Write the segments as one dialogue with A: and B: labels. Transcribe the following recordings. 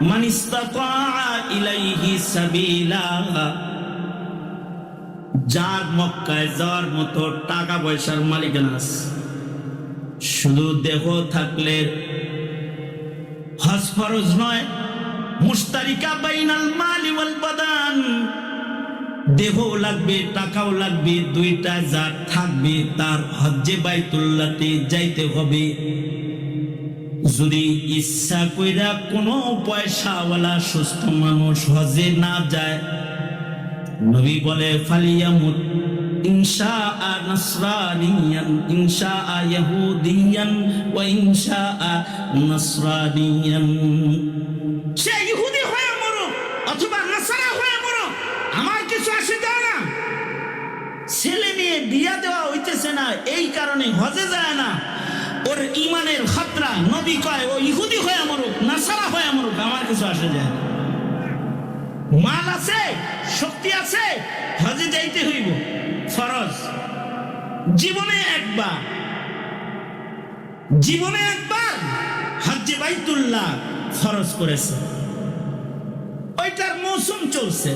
A: মান ইসতাতা ইলাইহি সাবিলা, যার মক্কায় যাওয়ার মতো টাকা পয়সার মালিকানা আছে, শুধু দেহ থাকলে হজ ফরজ নয়। মুশতারিকা বাইনাল মালি ওয়াল বাদান, দেহও লাগবে টাকাও লাগবে, দুইটা যার থাকবে তার হজ্জে বাইতুল্লাহতে যাইতে হবে। যদি ইচ্ছা কইরা কোনো পয়সাওয়ালা সুস্থ মানুষ হজে না যায়, নবী বলে ফালিয়ামুত ইনশাআ নাসরানিয়ান ইনশাআ ইহুদিয়ান ওয়া ইনশাআ নাসরানিয়ান, সে ইহুদি হয়ে মরুক অথবা নাসারা হয়ে মরুক, আমার কিছু আসে যায় না। ছেলে মেয়ে বিয়া দেওয়া হইতেছে না, এই কারণে হজে যায় না, ওর ইমানের খতরা। নবী কয় ও ইহুদি হয়ে মরুক নাসারা হয়ে মরুক, আমার কিছু আসে যায় না। মাল আছে, শক্তি আছে, হজে যাইতে হইব, ফরজ। জীবনে একবার হজ্জে বাইতুল্লাহ ফরজ করেছে, ওইটার মৌসুম চলছে।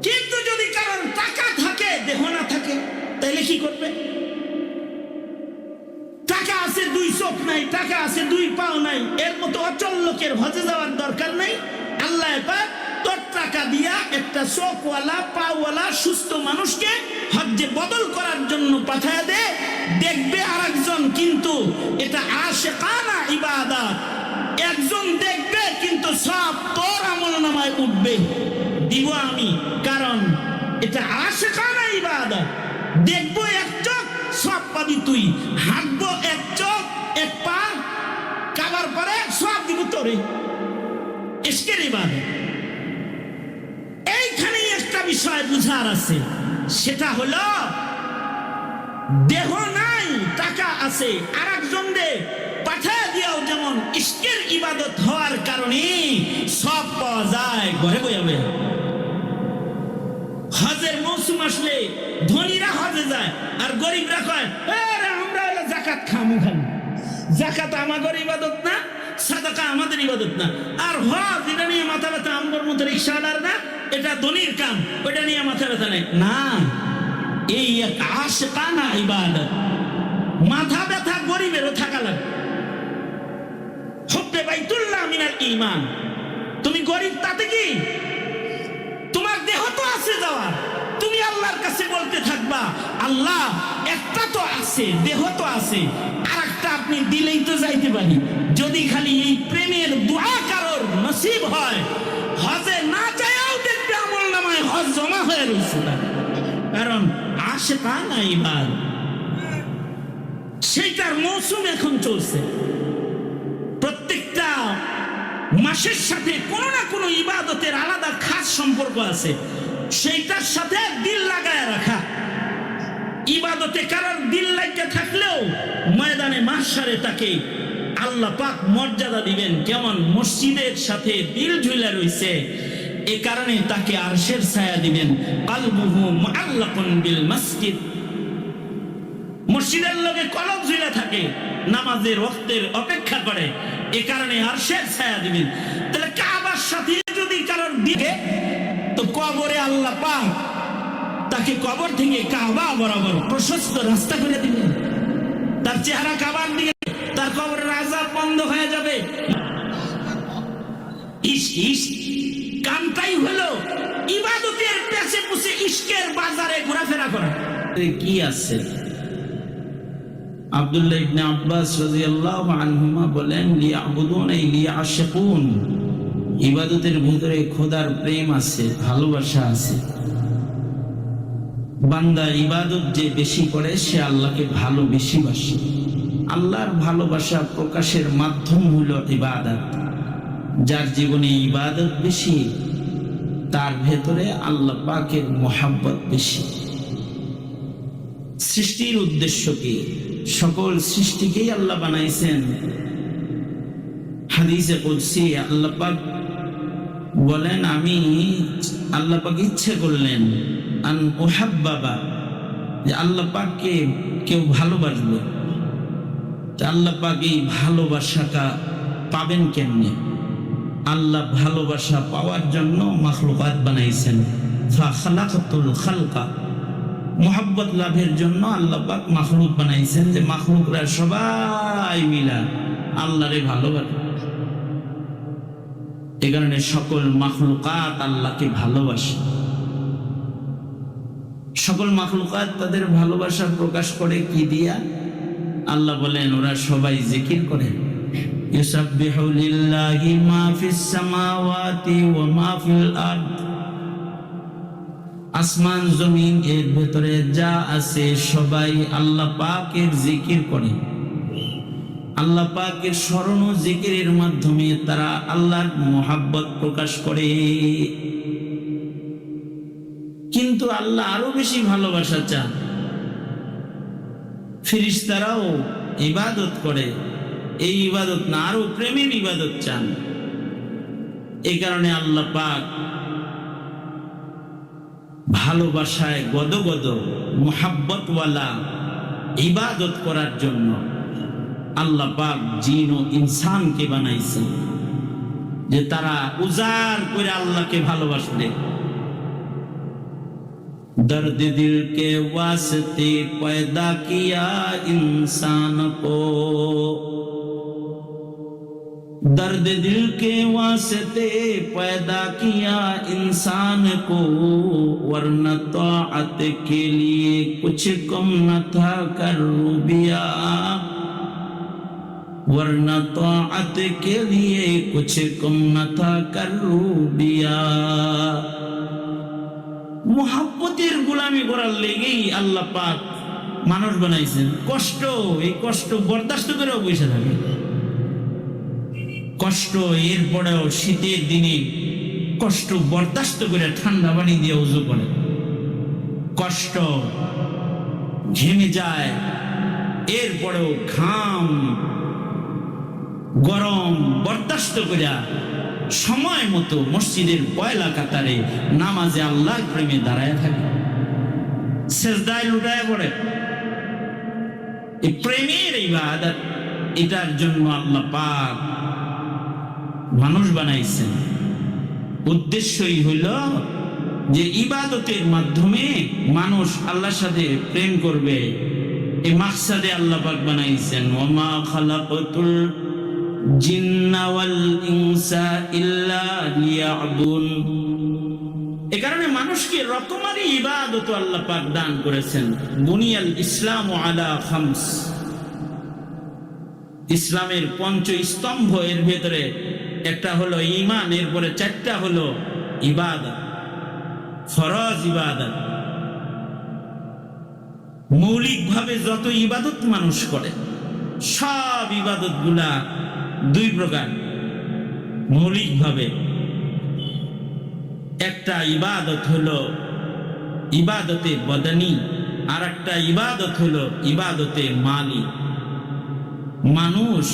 A: কিন্তু যদি কারোর টাকা থাকে দেহ না থাকে, তাহলে কি করবে? টাকা আছে দুই চোখ নাই, টাকা আছে দুই পাও নাই, এর মতো অচল লোকের হজে যাওয়ার দরকার নাই। আল্লাহ পাক তোর টাকা দিয়া একটা চোখওয়ালা পাওয়ালা সুস্থ মানুষকে হজ্জে বদল করার জন্য পাঠায় দে, দেখবে আরেকজন, কিন্তু এটা আশিকানা ইবাদত। একজন দেখবে কিন্তু সব তোর আমলনামায় উঠবে, দিব আমি, কারণ এটা আশিকানা ইবাদত। দেখবো এক চোখ, সব পাবি তুই। হাঁটবো এক চোখ এক পা, কাবার পরে সব দিব তোরে। ইশকের ইবাদত। এইখানেই একটা বিষয় বুঝার আছে, সেটা হলো দেহ নাই টাকা আছে, আর একজন রে পাঠায় দিয়াও যেমন ইশকের ইবাদত হওয়ার কারণে সব পাওয়া যায় ঘরে বইয়া বইয়া। হজের মৌসুম আসলে ধনীরা হজে যায়, আর গরিবরা কয় আমরা হলো যাকাত খামু খালি। যাকাত আমাদের ইবাদত না, সাদাকা আমাদের ইবাদত না। আর হজ এটা নিয়ে মাথা ব্যথা, আমার মতো রিক্সাওয়ালার না, এটা ধনীর কাম, ওটা নিয়ে মাথা ব্যথা নেই না। এই এক আশিকানা ইবাদত। মাথা ব্যথা গরিবেরও থাকা লাগে। হুব্বে বাইতুল্লাহ মিনাল ঈমান। তুমি গরিব তাতে কি, তোমার দেহ তো আছে যাওয়ার, তুমি আল্লাহর কাছে বলতে থাকবা আল্লাহ একটা তো আছে, দেহ তো আছে, আর একটা আপনি দিলেই তো যাইতে পারি। যদি খালি এই প্রেমের দোয়া কারোর নসিব হয়, হজে না যায়ও দেখবে আমল নামায় হজ জমা হয়ে রয়েছে, কারণ আশিকানা ইবাদত। সেইটার মৌসুম এখন চলছে। প্রত্যেকটা মাসের সাথে কোনো না কোনো ইবাদতের আলাদা খাস সম্পর্ক আছে, সেইটার সাথে দিল লাগায় রাখা। ইবাদতে কারোর দিল লাগিয়ে থাকলেও ময়দানে মাহশারে তাকে আল্লাহ পাক মর্যাদা দিবেন। কেমন? মসজিদের সাথে দিল ঝুলে রইছে, এ কারণে তাকে আরশের ছায়া দিবেন। কালবুহু মুআল্লাকুন বিল মসজিদ। মসজিদের লগে কলব ঝুলে থাকে, নামাজের ওয়াক্তের অপেক্ষা করে, এ কারণে আরশের ছায়া দিবেন। তাহলে কাবার সাথে যদি কারোর দিকে, তো কবরে আল্লাহ পাক তাকে কবর থেকে কাবা বরাবর প্রশস্ত রাস্তা করে দিবেন। তার চেহারা কাবার দিকে, তার কবরের আযাব বন্ধ হয়ে যাবে। কামটাই হলো ইবাদতের পেছে পুছে ইশকের বাজারে ঘোরাফেরা করা। কি আছে? আব্দুল্লাহ ইবনে আব্বাস রাদিয়াল্লাহু আনহুমা বলেন, লিয়াবুদুনা লিয়াশকুন। ইবাদতের ভিতরে খোদার প্রেম আছে, ভালোবাসা আছে। বান্দা ইবাদত যে বেশি করে সে আল্লাহকে ভালো বেশি বাসে। আল্লাহর ভালোবাসা প্রকাশের মাধ্যম হলো ইবাদত। যার জীবনে ইবাদত বেশি, তার ভেতরে আল্লাহ পাকের মোহাব্বত বেশি। সৃষ্টির উদ্দেশ্য কি? সকল সৃষ্টিকেই আল্লাহ বানাইছেন। হাদিসে কুদসি আল্লাহ পাক বলেন, আমি আল্লাহ পাক ইচ্ছে করলেন আন উহাব্বাবা, যে আল্লাহ পাককে কেউ ভালোবাসবে। আল্লাহ পাক এই ভালোবাসাটা পাবেন কেমনে? আল্লাহ ভালোবাসা পাওয়ার জন্য মাখলুকাত বানাইছেন। ফাখালাকাতুল খালকা, মোহাব্বত লাভের জন্য আল্লাহ পাক মাখলুক বানাইছেন, যে মাখলুকরা সবাই মিলা আল্লাহরে ভালোবাসে। এ কারণে সকল মাখলুকাত আল্লাহকে ভালোবাসে। সকল মাখলুকাত তাদের ভালোবাসা প্রকাশ করে কি দিয়া? আল্লাহ বলেন ওরা সবাই জিকির করে। ইউসাব্বিহু লিল্লাহি মা ফিস সামাওয়াতি ওয়া মা ফিল আরদ, আসমান জমিন এর ভেতরে যা আছে সবাই আল্লাহ পাকের জিকির করে। আল্লাহ পাকের স্মরণ ও জিকিরের মাধ্যমে তারা আল্লাহর মোহাব্বত প্রকাশ করে। কিন্তু আল্লাহ আরো বেশি ভালোবাসা চান। ফেরেশতারাও ইবাদত করে, এই ইবাদত না, আরো প্রেমের ইবাদত চান। এই কারণে আল্লাহ পাক ভালোবাসায় গদগদ, মোহাব্বতওয়ালা ইবাদত করার জন্য আল্লাহ পাক জিন ও ইনসানকে বানাইছেন, যে তারা উজাড় করে আল্লাহকে ভালোবাসবে। दर्द दिल के वास्ते पैदा किया इंसान को, दर्द दिल के वास्ते पैदा किया इंसान को, वरना ताअत के लिए कुछ कम न था करूबिया, वरना ताअत के लिए कुछ कम न था करूबिया। মুহাব্বতের গোলামি করার লেগেই আল্লাহ পাক মানুষ বানাইছেন। কষ্ট, এই কষ্ট বরদাস্ত করেও বসে থাকে। কষ্ট, এরপরেও শীতের দিনে কষ্ট বরদাস্ত করে ঠান্ডা পানি দিয়ে উজু করে। কষ্ট, ঘেমে যায়, এরপরেও ঘাম গরম বরদাস্ত করে সময় মতো মসজিদের পয়লা কাতারে নামাজে আল্লাহর প্রেমে দাঁড়ায় থাকে, সেজদায় লুটায় পড়ে। এই প্রেমের ইবাদত, এটার জন্য আল্লাহ পাক মানুষ বানাইছেন। উদ্দেশ্যই হইল যে ইবাদতের মাধ্যমে মানুষ আল্লাহর সাথে প্রেম করবে। এই মাকসাদে আল্লাহ পাক বানাইছেন। ওমা খালাকাতুল জিন্না ওয়াল ইনসা ইল্লা লিয়াবুদুন। এই কারণে মানুষকে রকমারি ইবাদত আল্লাহ পাক দান করেছেন। বুনিয়াল ইসলামু আলা খামস, ইসলামের পঞ্চ স্তম্ভ, এর ভেতরে একটা হলো ঈমান, এরপরে চারটা হলো ইবাদত, ফরজ ইবাদত। মৌলিকভাবে যত ইবাদত মানুষ করে, সব ইবাদত গুলা দুই প্রকার। মৌলিকভাবে একটা ইবাদত হলো ইবাদতে বদনী, আর একটা ইবাদত হলো ইবাদতে মালি। মানুষ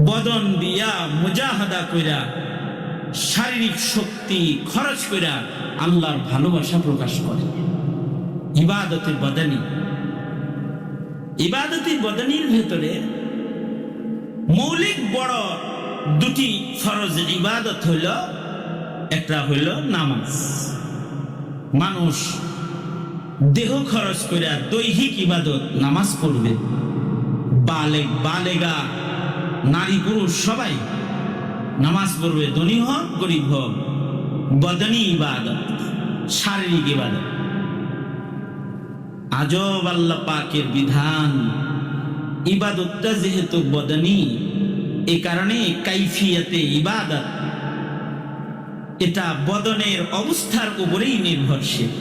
A: বদন দিয়া মুজাহাদা কইরা, শারীরিক শক্তি খরচ কইরা আল্লাহর ভালোবাসা প্রকাশ করে। ইবাদতে বদনী, ইবাদতে বদনীর ভেতরে মৌলিক বড় দুটি ফরজ ইবাদত হইল, একটা হইল নামাজ। মানুষ দেহ খরচ করে দৈহিক ইবাদত নামাজ পড়বে। বালেগ বালেগা, নারী পুরুষ সবাই নামাজ পড়বে, ধনী হোক গরিব হোক। বদনী ইবাদত, শারীরিক ইবাদত। আজব আল্লাহ পাকের বিধান। ইবাদতটা যেহেতু বদনী, এ কারণে কাইফিয়াতে ইবাদত এটা বদনের অবস্থার উপরেই নির্ভরশীল।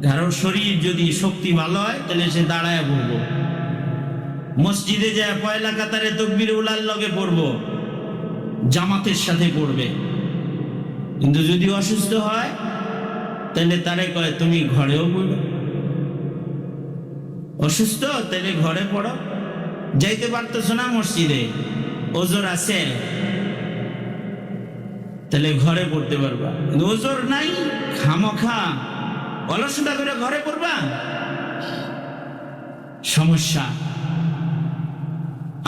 A: কারো শরীর যদি শক্তি ভালো হয় তাহলে সে দাঁড়ায় পড়বো, মসজিদে যায় পয়লা কাতারে তাকবীর উলার লগে পড়বো, জামাতের সাথে পড়বে। কিন্তু যদি অসুস্থ হয় তাহলে তারে কয় তুমি ঘরেও পড়বে। অসুস্থ তাহলে ঘরে পড়ো, যাইতে পারতেছো না মসজিদে, ওজোর আছে তাহলে ঘরে পড়তে পারবা। ওজোর নাই, খামোখা অলসতা করে ঘরে পড়বা, সমস্যা।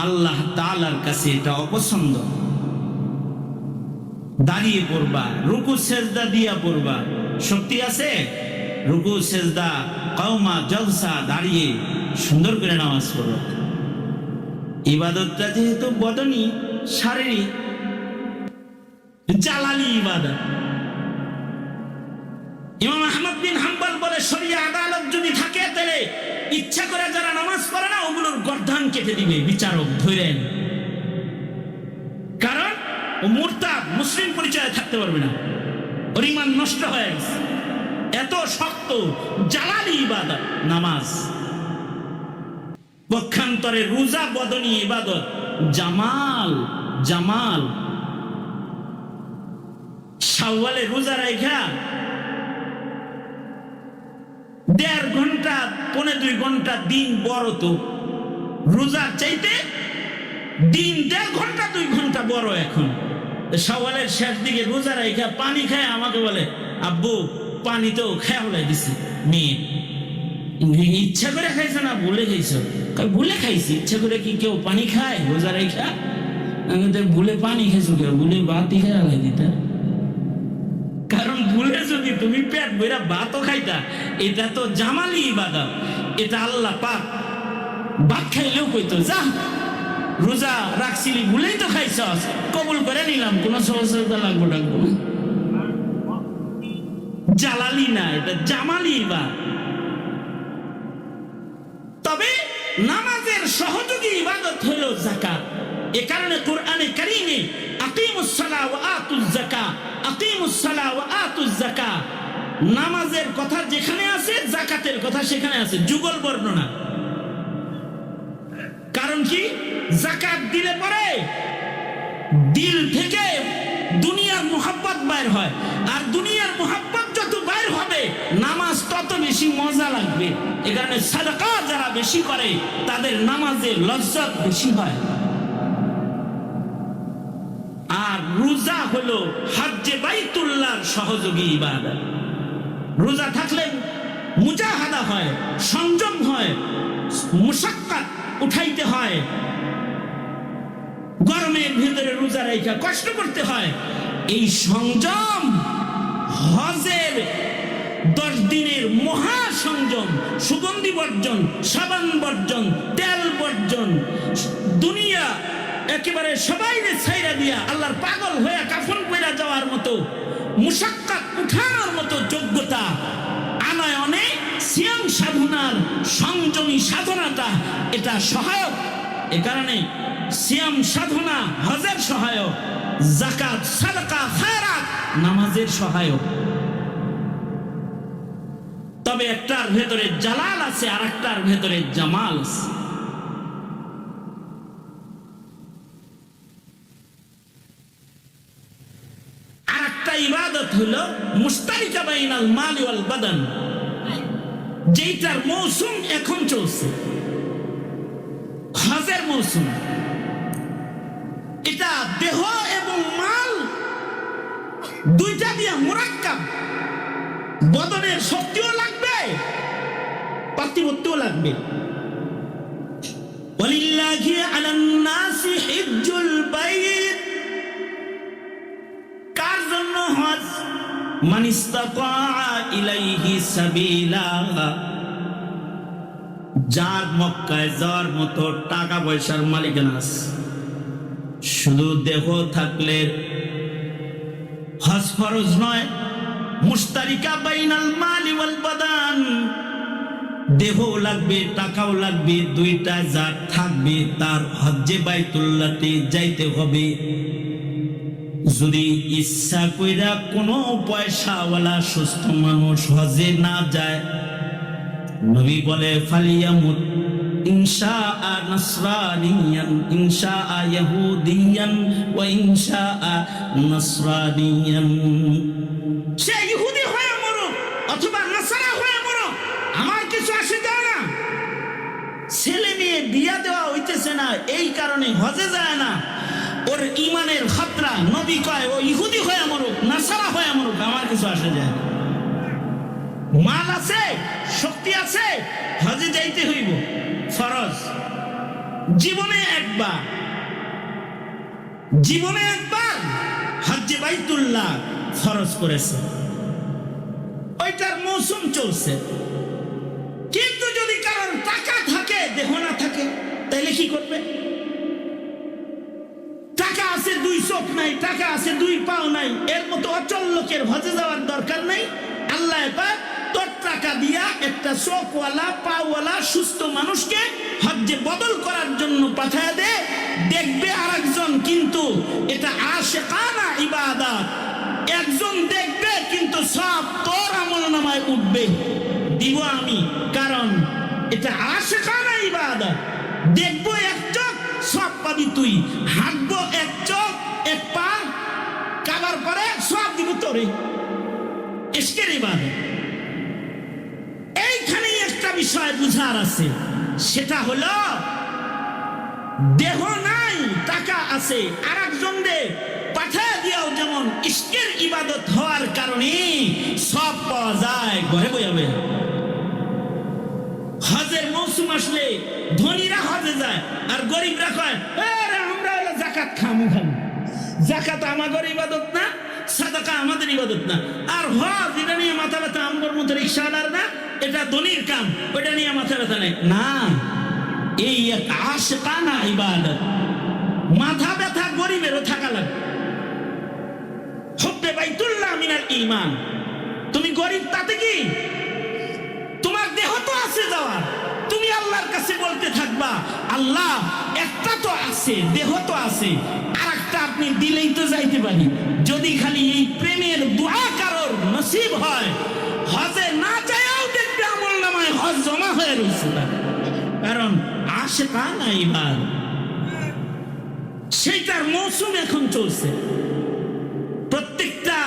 A: আল্লাহ তাআলার কাছে এটা অপছন্দ। দাঁড়িয়ে পড়বা, রুকু সেজদা দিয়া পড়বা। শক্তি আছে? রুকু সেজদা কওমা জলসা দাঁড়িয়ে সুন্দর করে নামাজ পড়ো। ইবাদতটা যেহেতু বদনী শারীরিক জালালি ইবাদত। ইমাম আহমদ বিন হাম্বল বলে শরিয়া আদালত যদি থাকে তাহলে ইচ্ছা করে যারা নামাজ পড়ে না ওগুলোর গর্দান কেটে দিবে বিচারক ধরেন, কারণ ও মুরতাদ, মুসলিম পরিচয়ে থাকতে পারবে না, ওর ঈমান নষ্ট হয়ে গেছে। এত শক্ত জালালি ইবাদত নামাজ। পক্ষান্তরে রোজা বদনী ইবাদত, জামাল জামাল। শাওয়ালে রোজা রাখা 1.5 ঘন্টা 1.5-2 ঘন্টা দিন বড়, তো রোজার চাইতে দিন 1.5 ঘন্টা 2 ঘন্টা বড়। এখন শাওয়ালের শেষ দিকে রোজা রাখা পানি খায় আমাকে বলে, আব্বু পানি তো খেয়ে বলাই দিছে মেয়ে। ইচ্ছা করে খাইছো না ভুলে খাইছো? ভুলে খাইছি। ইচ্ছা করে কি কেউ পানি খায় রোজা রাখা? আমি তো ভুলে পানি খাইছো, কেউ ভুলে ভাতই খেয়ে আলাই দিতা। কারণ ভুলে যদি তুমি পেট ভরা ভাতও খাইতা, এটা তো জামালি ইবাদত। এটা আল্লাহ পাক ভাত খাইলেও কইতো যা রোজা রাখছিলি ভুলেই তো খাইছস, কবুল করে নিলাম, কোনো সহজতা লাগবো ডাকবো না। জালালি না, এটা জামালি ইবাদত। তবে নামাজের সহযোগী ইবাদত হলো যাকাত। এ কারণে কোরআনে কারীমে আকিমুস সালাহ ওয়া আতুজ যাকাত, আকিমুস সালাহ ওয়া আতুজ যাকাত, নামাজের কথা যেখানে আছে যাকাতের কথা সেখানে আছে, যুগল বর্ণনা। কারণ কি? যাকাত দিলে পরে দিল থেকে দুনিয়ার মুহাব্বত বাইর হয়, আর দুনিয়ার মুহাব্বত যত বাইর হবে নামাজ তত বেশি মজা লাগবে। এ কারণে সাদাকা যারা বেশি করে তাদের নামাজে লজ্জত বেশি হয়। আর রোজা হলো হজ্জে বাইতুল্লাহর সহযোগী ইবাদত। রোজা থাকলে মুজাহাদা হয়, সংযম হয়, মুশাক্কাত উঠাইতে হয়, গরমের ভিতরে রোজা রাখা কষ্ট করতে হয়। এই সংযম হজের 10 দিনের মহা সংযম, সুগন্ধি বর্জন, সাবান বর্জন, তেল বর্জন, দুনিয়া একেবারে সবাইরে ছাইরা দিয়া আল্লাহর পাগল হয়ে কাফন পইরা যাওয়ার মতো মুশাক্কাত উঠানোর মতো যোগ্যতা আনয়নে সিয়াম সাধনার সংযমী সাধনাটা এটা সহায়ক। এ কারণে সিয়াম সাধনা হজের সহায়ক, যাকাত সাদাকা খায়রাত নামাজের সহায়ক। তবে একটার ভেতরে জালাল আছে আর একটার ভেতরে জামাল আছে। আর একটা ইবাদত হলো মুশতারিকা বাইনাল মাল ওয়াল বাদান, যেটার মৌসুম এখন চলছে, হজের মৌসুম। এটা দেহ এবং মাল দুইটা দিয়ে মুরাক্কাব। বদনের শক্তিও লাগবে, পাতিবত্যও লাগবে। ওয়ালিল্লাহি আলান নাসি হিজ্জুল বাইত, কার জন্য হজ? মান ইসতাতা ইলাইহি সাবিলা, যার মক্কায় যাওয়ার মতো টাকা পয়সার মালিকানা আছে। শুধু দেহ থাকলে হজ ফরজ নয়। মুশতারিকা বাইনাল মালি ওয়াল বাদান, দেহ লাগবে টাকাও লাগবে, দুইটা যার থাকবে তার হজ্জে বাইতুল্লাহতে যাইতে হবে। যদি ইচ্ছা কইরা কোনো পয়সাওয়ালা সুস্থ মানুষ হজে না যায়, নবী বলে ফালিয়ামুত ইনশাআ নাসরানিয়ান ইনশাআ ইহুদিয়ান ওয়া ইনশাআ নাসরানিয়ান, সে ইহুদি হয়ে মরুক অথবা নাসারা হয়ে মরুক, আমার কিছু আসে যায় না। ছেলে মেয়ে বিয়া দেওয়া হইতেছে না, এই কারণে হজে যায় না, ওর ইমানের খতরা। নবী কয় ও ইহুদি হয়ে মরুক নাসারা হয়ে মরুক, আমার কিছু আসে যায় না। মাল আছে, শক্তি আছে, হজে যাইতে হইব, ফরজ। জীবনে একবার হজ্জে বাইতুল্লাহ ফরজ করেছে, ওইটার মৌসুম চলছে। কিন্তু যদি কারণ টাকা থাকে দেহ না থাকে তাহলে কি করবে? টাকা আছে দুই চোখ নাই, টাকা আছে দুই পাও নাই, এর মতো অচল লোকের হজে যাওয়ার দরকার নাই। আল্লাহ পাক তোর টাকা দিয়া একটা চোখওয়ালা পাওয়ালা সুস্থ মানুষকে হজ্জে বদল করার জন্য পাঠায় দে, দেখবে আরেকজন, কিন্তু এটা আশিকানা ইবাদত। একজন দেখবে কিন্তু সব তোর আমলনামায় উঠবে, দিব আমি, কারণ এটা আশিকানা ইবাদত। দেখবো এক চোখ, সব পাবি তুই। হাঁটবো এক চোখ এক পা, কাবার পরে সব দিব তোরে। ইশকের ইবাদত। এইখানেই একটা বিষয় বুঝার আছে, সেটা হলো দেহ নাই টাকা আছে, আর একজন রে পাঠায় দিয়াও যেমন ইশকের ইবাদত হওয়ার কারণে সব পাওয়া যায় ঘরে বইয়া বইয়া। হজের মৌসুম আসলে ধনীরা হজে যায় আর গরিবরা কয় আমরা হলো জাকাত খামু খামু। জাকাত আমাদের ইবাদত না, সাদাকা আমাদের ইবাদত না। আর হজ এটা নিয়ে মাথা ব্যথা আমগর মতো রিক্সাওয়ালার না, এটা ধনীর কাম, ওইটা নিয়ে মাথা ব্যথা নেই না। এই এক আশিকানা ইবাদত। মাথা ব্যথা গরিবেরও থাকা লাগবে। হুব্বে বাইতুল্লাহ মিনাল ঈমান। তুমি গরিব তাতে কি, তোমার দেহ তো আছে যাওয়ার, তুমি আল্লাহর কাছে বলতে থাকবা আল্লাহ একটা তো আছে, দেহ তো আছে, আর একটা আপনি দিলেই তো যাইতে পারি। যদি খালি এই প্রেমের দোয়া কারোর নসিব হয়, হজে না যায়ও দেখবে আমলনামায় হজ জমা হয়ে রয়েছে। কারণ আশিকানা ইবাদত, সেইটার মৌসুম এখন চলছে। প্রত্যেকটা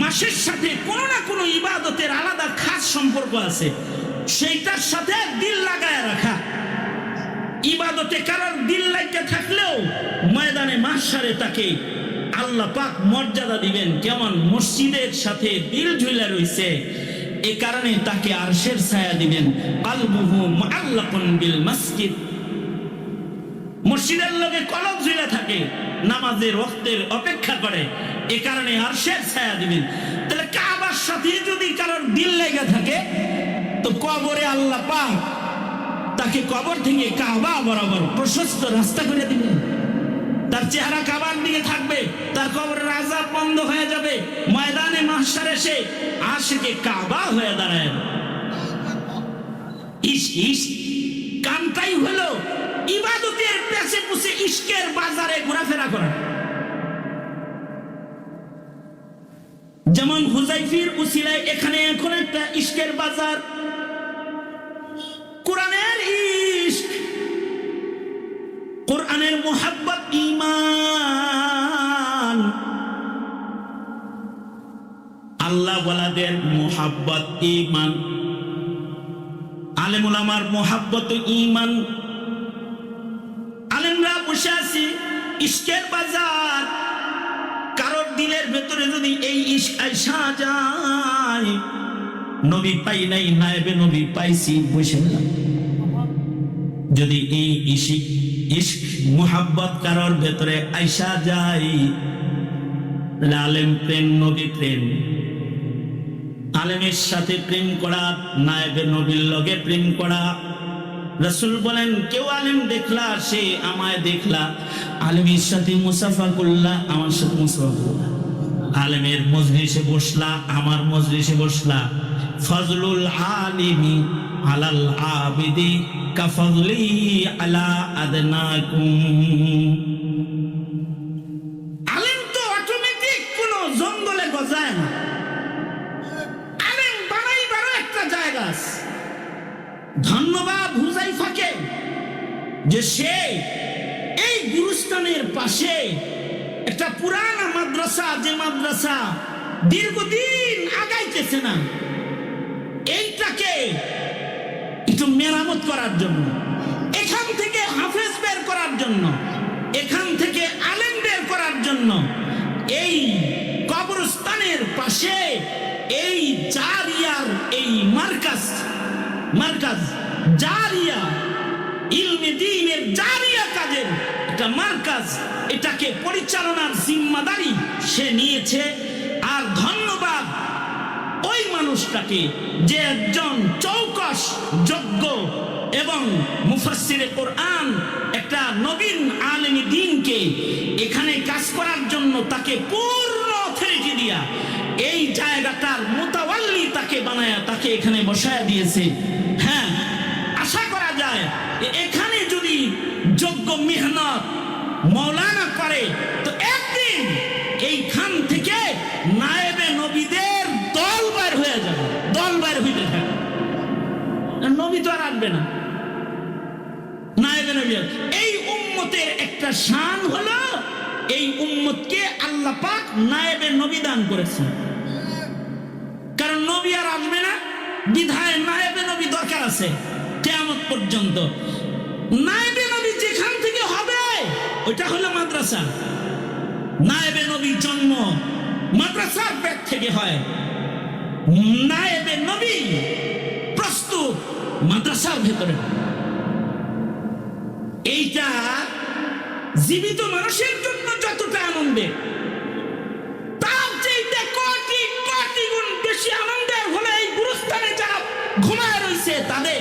A: মাসের সাথে কোনো না কোনো ইবাদতের আলাদা খাস সম্পর্ক আছে, সেইটার সাথে দিল লাগায় রাখা। ইবাদতে কারোর দিল লাগিয়ে থাকলেও ময়দানে মাহশারে তাকে আল্লাহ পাক মর্যাদা দিবেন, কেমন মসজিদের সাথে দিল ঝুলে রয়েছে, এ কারণে তাকে আরশের ছায়া দিবেন। কালবুহু মুআল্লাকুন বিল মসজিদ। মসজিদের লগে কলব ঝুলে থাকে, নামাজের ওয়াক্তের অপেক্ষা করে, এ কারণে আরশের ছায়া দিবেন। তাহলে কাবার সাথে যদি কারোর দিল লেগে থাকে, তো কবরে আল্লাহ পাক তাকে কবর থেকে কাবা বরাবর প্রশস্ত রাস্তা করে দিবেন। তার চেহারা কাবার দিকে থাকবে, তার কবরের আযাব বন্ধ হয়ে যাবে। ময়দানে মাহশার এসে আশিকে কাবা হয়ে দাঁড়ায়। কামটাই হলো ইবাদতের পেছে পুছে ইশকের বাজারে ঘোরাফেরা করা। যেমন হুজাইফির উসিলায় এখানে এখন একটা ইশকের বাজার, কোরআনের ইশক, কোরআনের মুহাব্বত, ঈমান, আল্লাহ ওয়ালাদের মুহাব্বত, ঈমান, আলেম উলামার মুহাব্বত, ঈমান। আলেমরা বসে আছি ইশকের বাজার। কারোর দিলের ভেতরে যদি এই ইশক আইসা যায়, নবী পাই নাই, নায়েবে নবী পাইছি, বসে না। যদি এই ইশক মুহাব্বত কারোর ভেতরে আইসা যায়, আলেম প্রেম, নবী প্রেম। আলেমের সাথে প্রেম করা, নায়েবে নবীর লগে প্রেম করা। রাসূল বলেন কেউ আলেম দেখলা সে আমায় দেখলা, আলেমের সাথে মুসাফা করলা, আমার সাথে মুসাফা করলা। আলেমের মজলিসে বসলা, আমার মজলিসে বসলা। ফজলুল আলিমি আলাল আবিদি কাফজলি আলা আদনাকুম। আলেম তো অটোমেটিক কোনো জঙ্গলে গজায় না, আলেম বানাইবারও একটা জায়গা আছে। ধন্যবাদ হুজাইফাকে যে সে এই গুরুস্থানের পাশে একটা পুরানা মাদ্রাসা, যে মাদ্রাসা দীর্ঘদিন আগাইতেছে না, এইটাকে একটু মেরামত করার জন্য, এখান থেকে হাফেজ বের করার জন্য, এখান থেকে আলেম বের করার জন্য, এই কবরস্থানের পাশে এই জারিয়ার এই মার্কাজ জারিয়া, ইলমে দ্বীনের জারিয়া কাজের একটা একটা মার্কাজ, এটাকে পরিচালনার জিম্মাদারি সে নিয়েছে। আর ধন্যবাদ ওই মানুষটাকে যে একজন চৌকস যোগ্য এবং মুফাসসিরে কোরআন, একটা নবীন আলেমী দ্বীনকে এখানে কাজ করার জন্য তাকে পূর্ণ অথরিটি দিয়া এই জায়গাটার মুতাওয়াল্লি তাকে বানায়া তাকে এখানে বসায়া দিয়েছে। হ্যাঁ, আশা করা যায় এখানে যদি যোগ্য মেহনত মৌলানা করে তো একদিন এইখান থেকে নায়েবে নবীদের দল বাইর হয়ে যাবে, দল বাইর হইতে থাকে। নবী তো আর আসবে না, নায়েবে নবী। এই উম্মতের একটা শান হলো এই উম্মতকে আল্লাহ পাক নায়েবে নবী দান করেছে। কারণ নবী আর আসবে না, বিধায় নায়েবে নবী দরকার আছে কিয়ামত পর্যন্ত। নায়েবে নবী যেখান থেকে হবে ওইটা হলো মাদ্রাসা। নায়েবে নবী জন্ম মাদ্রাসার পেট থেকে হয়, নায়েবে নবী প্রস্তুত মাদ্রাসার ভেতরে। এইটা জীবিত মানুষের জন্য যতটা আনন্দে, তার চাইতে কোটি কোটি গুণ বেশি আনন্দের হলে এই গুরুস্থানে যারা ঘুমায় রয়েছে তাদের।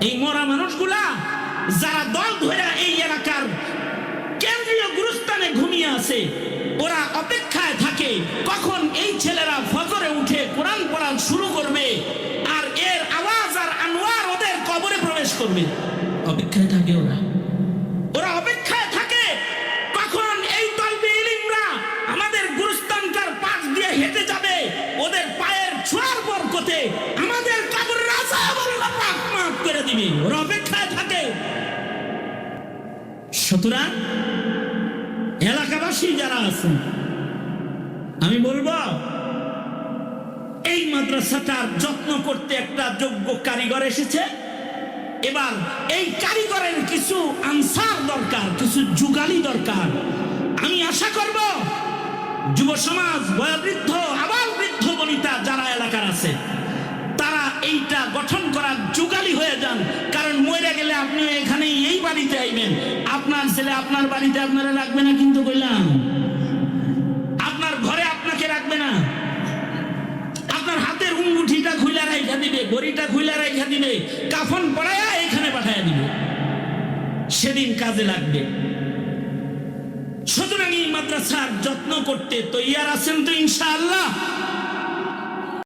A: এই মরা মানুষগুলা যারা দল ধরে এই এলাকার কেন্দ্রীয় গুরুস্থানে ঘুমিয়ে আছে, ওরা অপেক্ষায় থাকে কখন এই ছেলেরা ফজরে উঠে কোরআন পড়া শুরু করবে আর এর আওয়াজ আর আনোয়ার ওদের কবরে প্রবেশ করবে। অপেক্ষায় থাকে ওরা, ওরা অপেক্ষায় থাকে কখন এই তলবে ইলমরা আমাদের গুরুস্থানকার পাশ দিয়ে হেঁটে যাবে, ওদের পায়ের ছোঁয়ার বরকতে আমাদের কবরের আযাব আল্লাহ পাক মাফ করে দিবে। ওরা অপেক্ষায় থাকে। সুতরাং এলাকাবাসী যারা আছেন, আমি বলবো এই মাদ্রাসাটার যত্ন করতে একটা যোগ্য কারিগর এসেছে। এবার এই কারিগরের কিছু আনসার দরকার, কিছু যুগালি দরকার। আমি আশা করব যুব সমাজ, বয়োবৃদ্ধ, আবার বৃদ্ধ বনিতা যারা এলাকার আছে তারা এইটা গঠন করার যুগালি হয়ে যান। কারণ মরে গেলে আপনি এখানে এই বাড়িতে আইবেন, আপনার ছেলে আপনার বাড়িতে আপনারা রাখবে না, কিন্তু কইলাম আপনার ঘরে আপনাকে রাখবে না। আপনার হাতের উঙ্গুঠিটা খুলে রাখা দিবে, ঘড়িটা খুলে রাখা দিবে, কাফন পড়ায়া এখানে পাঠাইয়া দিবে, সেদিন কাজে লাগবে। সুতরাং এই মাদ্রাসার যত্ন করতে তৈয়ার আছেন তো ইনশাআল্লাহ?